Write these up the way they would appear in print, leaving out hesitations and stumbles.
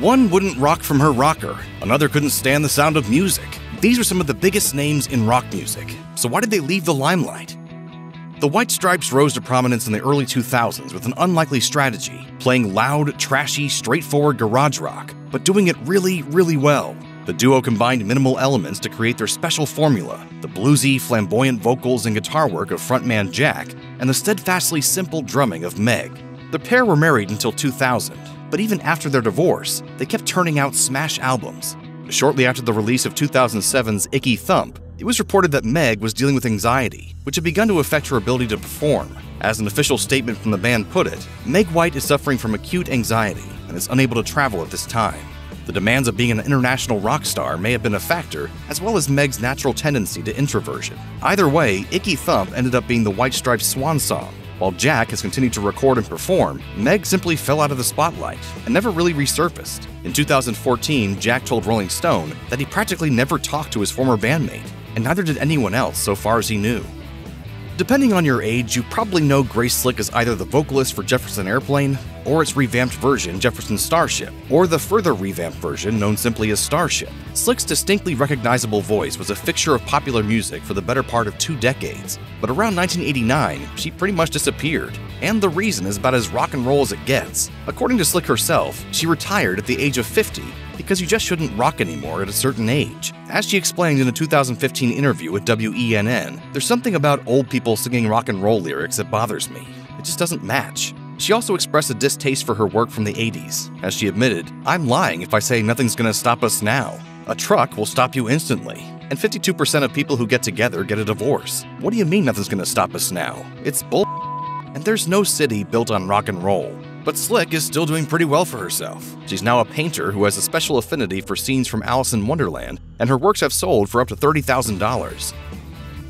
One wouldn't rock from her rocker, another couldn't stand the sound of music. These are some of the biggest names in rock music, so why did they leave the limelight? The White Stripes rose to prominence in the early 2000s with an unlikely strategy, playing loud, trashy, straightforward garage rock, but doing it really, really well. The duo combined minimal elements to create their special formula, the bluesy, flamboyant vocals and guitar work of frontman Jack, and the steadfastly simple drumming of Meg. The pair were married until 2000, but even after their divorce, they kept turning out smash albums. Shortly after the release of 2007's Icky Thump, it was reported that Meg was dealing with anxiety, which had begun to affect her ability to perform. As an official statement from the band put it, Meg White is suffering from acute anxiety and is unable to travel at this time. The demands of being an international rock star may have been a factor, as well as Meg's natural tendency to introversion. Either way, Icky Thump ended up being the White Stripes' swan song. While Jack has continued to record and perform, Meg simply fell out of the spotlight and never really resurfaced. In 2014, Jack told Rolling Stone that he practically never talked to his former bandmate, and neither did anyone else so far as he knew. Depending on your age, you probably know Grace Slick as either the vocalist for Jefferson Airplane, or its revamped version, Jefferson Starship, or the further revamped version known simply as Starship. Slick's distinctly recognizable voice was a fixture of popular music for the better part of 2 decades, but around 1989, she pretty much disappeared, and the reason is about as rock and roll as it gets. According to Slick herself, she retired at the age of 50 because you just shouldn't rock anymore at a certain age. As she explained in a 2015 interview with WENN, there's something about old people singing rock and roll lyrics that bothers me. It just doesn't match. She also expressed a distaste for her work from the 80s. As she admitted, "I'm lying if I say nothing's gonna stop us now. A truck will stop you instantly. And 52% of people who get together get a divorce. What do you mean nothing's gonna stop us now? It's bull. And there's no city built on rock and roll." But Slick is still doing pretty well for herself. She's now a painter who has a special affinity for scenes from Alice in Wonderland, and her works have sold for up to $30,000.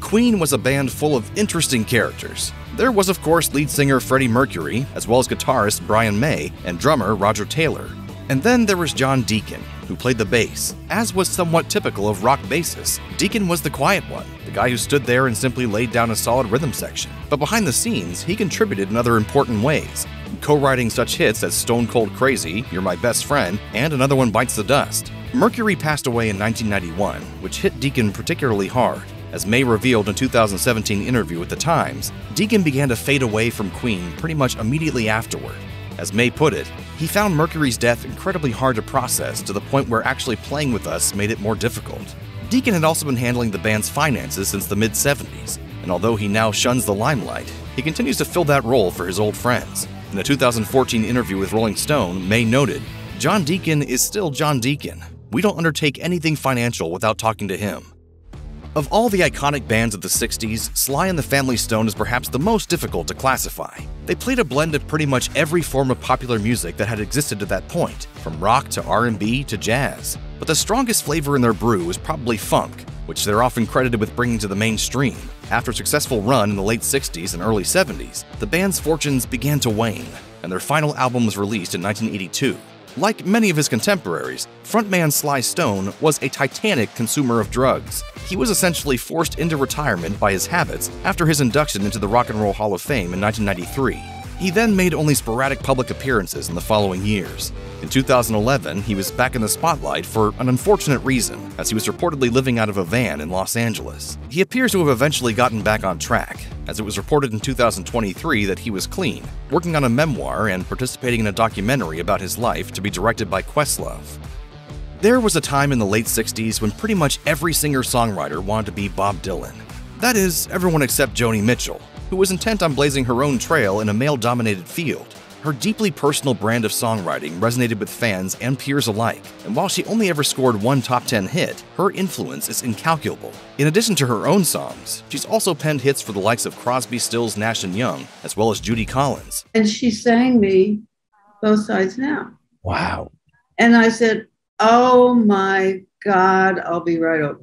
Queen was a band full of interesting characters. There was, of course, lead singer Freddie Mercury, as well as guitarist Brian May and drummer Roger Taylor. And then there was John Deacon, who played the bass. As was somewhat typical of rock bassists, Deacon was the quiet one, the guy who stood there and simply laid down a solid rhythm section. But behind the scenes, he contributed in other important ways, co-writing such hits as Stone Cold Crazy, You're My Best Friend, and Another One Bites the Dust. Mercury passed away in 1991, which hit Deacon particularly hard. As May revealed in a 2017 interview with The Times, Deacon began to fade away from Queen pretty much immediately afterward. As May put it, he found Mercury's death incredibly hard to process to the point where actually playing with us made it more difficult. Deacon had also been handling the band's finances since the mid-70s, and although he now shuns the limelight, he continues to fill that role for his old friends. In a 2014 interview with Rolling Stone, May noted, "John Deacon is still John Deacon. We don't undertake anything financial without talking to him." Of all the iconic bands of the 60s, Sly and the Family Stone is perhaps the most difficult to classify. They played a blend of pretty much every form of popular music that had existed to that point, from rock to R&B to jazz. But the strongest flavor in their brew is probably funk, which they're often credited with bringing to the mainstream. After a successful run in the late 60s and early 70s, the band's fortunes began to wane, and their final album was released in 1982. Like many of his contemporaries, frontman Sly Stone was a titanic consumer of drugs. He was essentially forced into retirement by his habits after his induction into the Rock and Roll Hall of Fame in 1993. He then made only sporadic public appearances in the following years. In 2011, he was back in the spotlight for an unfortunate reason, as he was reportedly living out of a van in Los Angeles. He appears to have eventually gotten back on track, as it was reported in 2023 that he was clean, working on a memoir and participating in a documentary about his life to be directed by Questlove. There was a time in the late 60s when pretty much every singer-songwriter wanted to be Bob Dylan. That is, everyone except Joni Mitchell, who was intent on blazing her own trail in a male-dominated field. Her deeply personal brand of songwriting resonated with fans and peers alike, and while she only ever scored one top 10 hit, her influence is incalculable. In addition to her own songs, she's also penned hits for the likes of Crosby, Stills, Nash & Young, as well as Judy Collins. And she sang me Both Sides Now. Wow. And I said, oh my God, I'll be right over.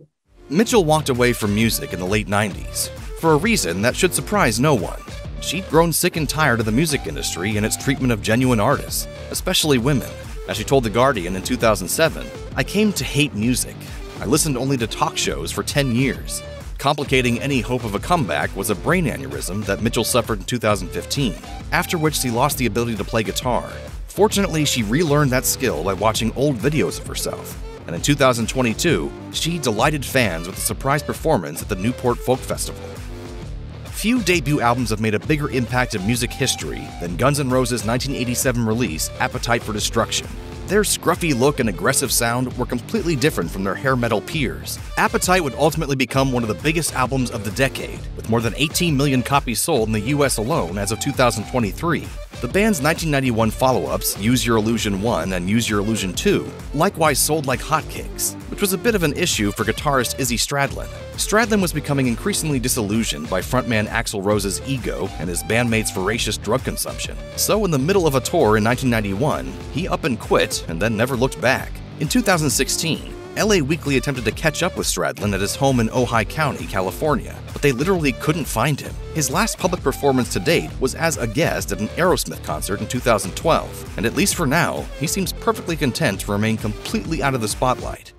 Mitchell walked away from music in the late 90s, for a reason that should surprise no one. She'd grown sick and tired of the music industry and its treatment of genuine artists, especially women. As she told The Guardian in 2007, "I came to hate music. I listened only to talk shows for 10 years. Complicating any hope of a comeback was a brain aneurysm that Mitchell suffered in 2015, after which she lost the ability to play guitar. Fortunately, she relearned that skill by watching old videos of herself. And in 2022, she delighted fans with a surprise performance at the Newport Folk Festival. Few debut albums have made a bigger impact in music history than Guns N' Roses' 1987 release, Appetite for Destruction. Their scruffy look and aggressive sound were completely different from their hair metal peers. Appetite would ultimately become one of the biggest albums of the decade, with more than 18 million copies sold in the US alone as of 2023. The band's 1991 follow-ups, Use Your Illusion 1 and Use Your Illusion 2, likewise sold like hotcakes, which was a bit of an issue for guitarist Izzy Stradlin. Stradlin was becoming increasingly disillusioned by frontman Axl Rose's ego and his bandmates' voracious drug consumption. So in the middle of a tour in 1991, he up and quit and then never looked back. In 2016, LA Weekly attempted to catch up with Stradlin at his home in Ojai County, California, but they literally couldn't find him. His last public performance to date was as a guest at an Aerosmith concert in 2012, and at least for now, he seems perfectly content to remain completely out of the spotlight.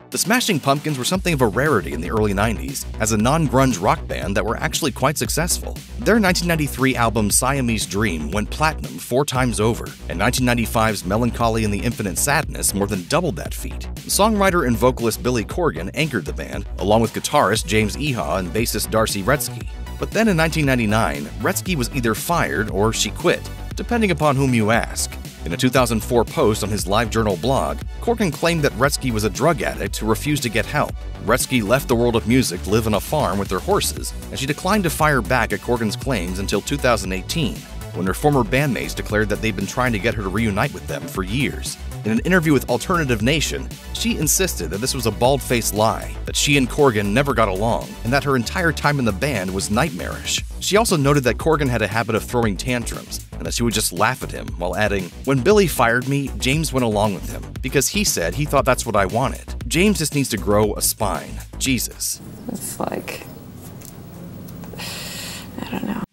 The Smashing Pumpkins were something of a rarity in the early 90s as a non-grunge rock band that were actually quite successful. Their 1993 album Siamese Dream went platinum 4 times over, and 1995's Melancholy and the Infinite Sadness more than doubled that feat. Songwriter and vocalist Billy Corgan anchored the band, along with guitarist James Iha and bassist Darcy Wretzky. But then in 1999, Wretzky was either fired or she quit, depending upon whom you ask. In a 2004 post on his LiveJournal blog, Corgan claimed that Wretzky was a drug addict who refused to get help. Wretzky left the world of music to live on a farm with their horses, and she declined to fire back at Corgan's claims until 2018, when her former bandmates declared that they'd been trying to get her to reunite with them for years. In an interview with Alternative Nation, she insisted that this was a bald-faced lie, that she and Corgan never got along, and that her entire time in the band was nightmarish. She also noted that Corgan had a habit of throwing tantrums, and that she would just laugh at him, while adding, "When Billy fired me, James went along with him, because he said he thought that's what I wanted. James just needs to grow a spine. Jesus." It's like, I don't know.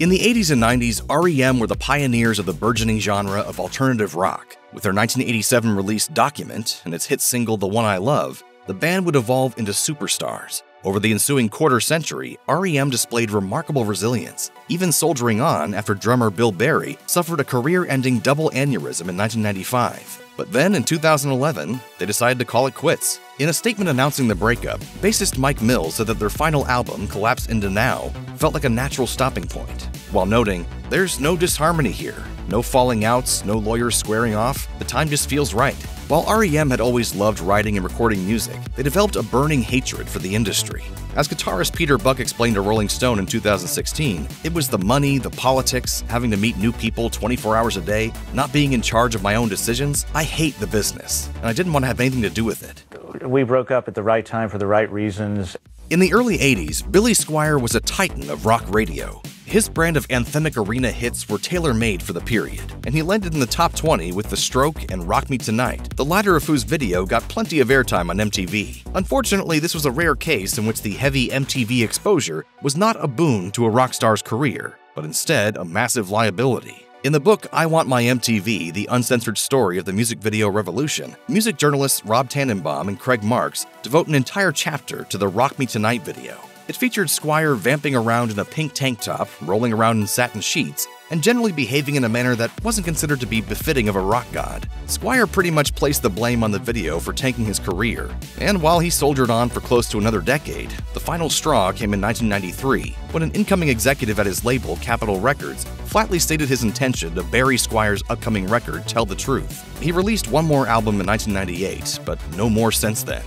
In the 80s and 90s, R.E.M. were the pioneers of the burgeoning genre of alternative rock. With their 1987 release Document and its hit single The One I Love, the band would evolve into superstars. Over the ensuing quarter century, R.E.M. displayed remarkable resilience, even soldiering on after drummer Bill Berry suffered a career-ending double aneurysm in 1995. But then, in 2011, they decided to call it quits. In a statement announcing the breakup, bassist Mike Mills said that their final album, Collapse Into Now, felt like a natural stopping point, while noting, "There's no disharmony here, no falling outs, no lawyers squaring off, the time just feels right." While R.E.M. had always loved writing and recording music, they developed a burning hatred for the industry. As guitarist Peter Buck explained to Rolling Stone in 2016, it was the money, the politics, having to meet new people 24 hours a day, not being in charge of my own decisions. I hate the business, and I didn't want to have anything to do with it. We broke up at the right time for the right reasons. In the early 80s, Billy Squier was a titan of rock radio. His brand of anthemic arena hits were tailor-made for the period, and he landed in the top 20 with The Stroke and Rock Me Tonight, the latter of whose video got plenty of airtime on MTV. Unfortunately, this was a rare case in which the heavy MTV exposure was not a boon to a rock star's career, but instead a massive liability. In the book I Want My MTV, The Uncensored Story of the Music Video Revolution, music journalists Rob Tannenbaum and Craig Marks devote an entire chapter to the Rock Me Tonight video. It featured Squier vamping around in a pink tank top, rolling around in satin sheets, and generally behaving in a manner that wasn't considered to be befitting of a rock god. Squier pretty much placed the blame on the video for tanking his career, and while he soldiered on for close to another decade, the final straw came in 1993, when an incoming executive at his label, Capitol Records, flatly stated his intention to bury Squier's upcoming record, Tell the Truth. He released one more album in 1998, but no more since then.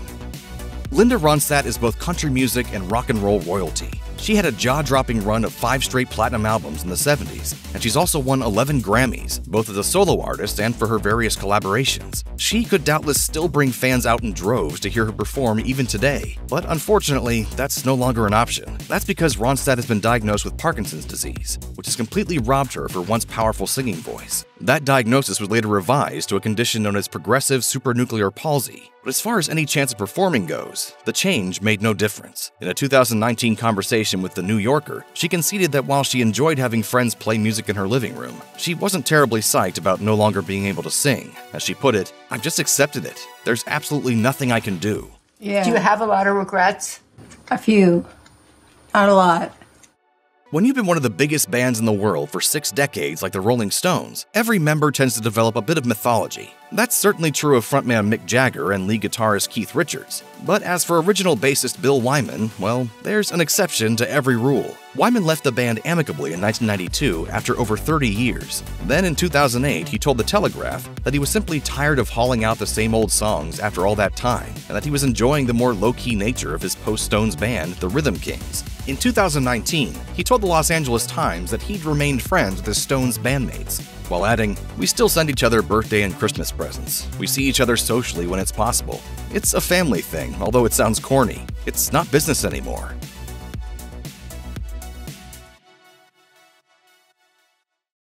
Linda Ronstadt is both country music and rock and roll royalty. She had a jaw-dropping run of 5 straight platinum albums in the 70s, and she's also won 11 Grammys, both as a solo artist and for her various collaborations. She could doubtless still bring fans out in droves to hear her perform even today, but unfortunately, that's no longer an option. That's because Ronstadt has been diagnosed with Parkinson's disease, which has completely robbed her of her once powerful singing voice. That diagnosis was later revised to a condition known as progressive supranuclear palsy. But as far as any chance of performing goes, the change made no difference. In a 2019 conversation with The New Yorker, she conceded that while she enjoyed having friends play music in her living room, she wasn't terribly psyched about no longer being able to sing. As she put it, "I've just accepted it. There's absolutely nothing I can do." Yeah. Do you have a lot of regrets? A few. Not a lot. When you've been one of the biggest bands in the world for 6 decades like the Rolling Stones, every member tends to develop a bit of mythology. That's certainly true of frontman Mick Jagger and lead guitarist Keith Richards. But as for original bassist Bill Wyman, well, there's an exception to every rule. Wyman left the band amicably in 1992 after over 30 years. Then in 2008, he told The Telegraph that he was simply tired of hauling out the same old songs after all that time, and that he was enjoying the more low-key nature of his post-Stones band, the Rhythm Kings. In 2019, he told the Los Angeles Times that he'd remained friends with his Stones bandmates, while adding, "We still send each other birthday and Christmas presents. We see each other socially when it's possible. It's a family thing, although it sounds corny. It's not business anymore."